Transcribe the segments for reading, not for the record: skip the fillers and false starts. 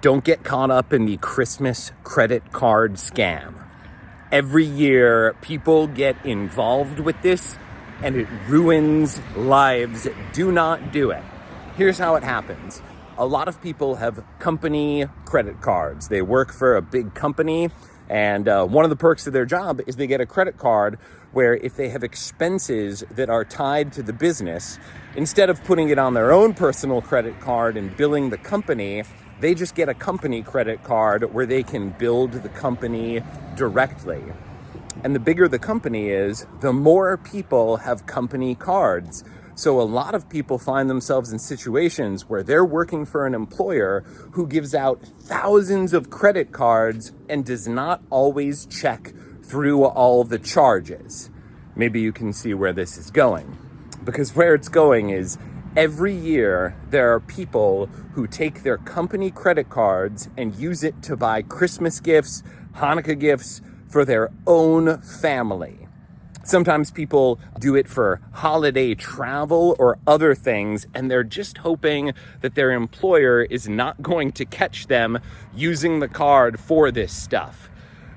Don't get caught up in the Christmas credit card scam. Every year, people get involved with this and it ruins lives. Do not do it. Here's how it happens. A lot of people have company credit cards. They work for a big company, and one of the perks of their job is they get a credit card where if they have expenses that are tied to the business, instead of putting it on their own personal credit card and billing the company, they just get a company credit card where they can bill the company directly. And the bigger the company is, the more people have company cards. So a lot of people find themselves in situations where they're working for an employer who gives out thousands of credit cards and does not always check through all the charges. Maybe you can see where this is going. Because where it's going is every year there are people who take their company credit cards and use it to buy Christmas gifts, Hanukkah gifts for their own family. Sometimes people do it for holiday travel or other things, and they're just hoping that their employer is not going to catch them using the card for this stuff.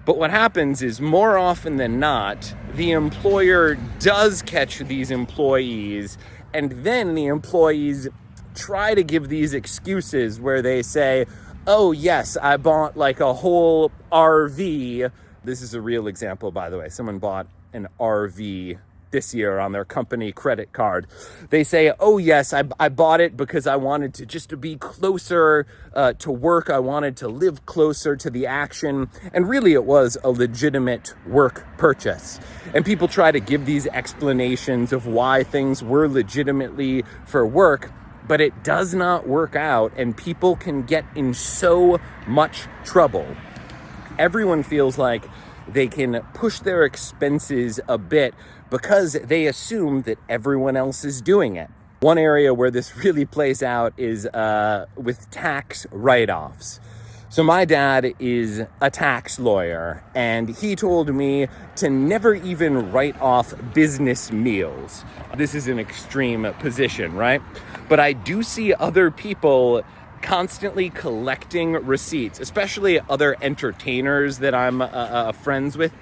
But what happens is, more often than not, the employer does catch these employees, and then the employees try to give these excuses where they say, oh yes, I bought like a whole RV. This is a real example, by the way. Someone bought an RV this year on their company credit card. They say, oh yes, I bought it because I wanted to be closer to work. I wanted to live closer to the action. And really it was a legitimate work purchase. And people try to give these explanations of why things were legitimately for work, but it does not work out, and people can get in so much trouble. Everyone feels like they can push their expenses a bit because they assume that everyone else is doing it. One area where this really plays out is with tax write-offs. So my dad is a tax lawyer, and he told me to never even write off business meals. This is an extreme position, right? But I do see other people constantly collecting receipts, especially other entertainers that I'm friends with.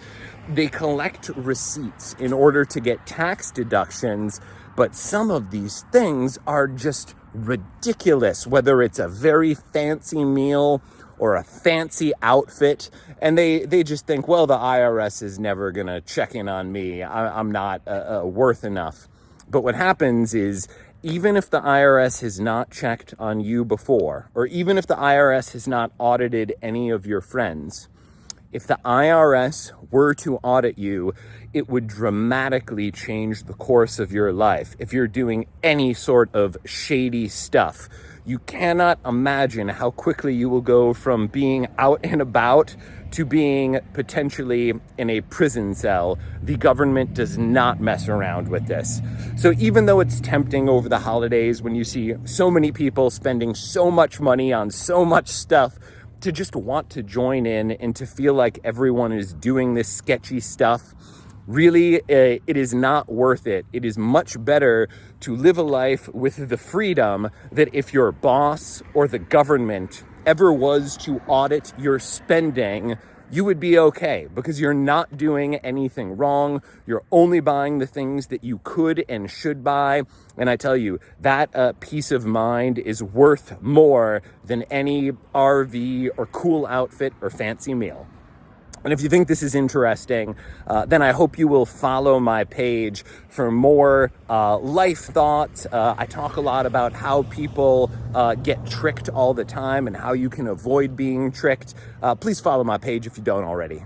They collect receipts in order to get tax deductions, but some of these things are just ridiculous, whether it's a very fancy meal or a fancy outfit, and they just think, well, the IRS is never gonna check in on me. I'm not worth enough. But what happens is, even if the IRS has not checked on you before, or even if the IRS has not audited any of your friends, if the IRS were to audit you, it would dramatically change the course of your life. If you're doing any sort of shady stuff, you cannot imagine how quickly you will go from being out and about to being potentially in a prison cell. The government does not mess around with this. So even though it's tempting over the holidays when you see so many people spending so much money on so much stuff, to just want to join in and to feel like everyone is doing this sketchy stuff, really, it is not worth it. It is much better to live a life with the freedom that if your boss or the government ever was to audit your spending, you would be okay because you're not doing anything wrong. You're only buying the things that you could and should buy. And I tell you, that peace of mind is worth more than any RV or cool outfit or fancy meal. And if you think this is interesting, then I hope you will follow my page for more life thoughts. I talk a lot about how people get tricked all the time and how you can avoid being tricked. Please follow my page if you don't already.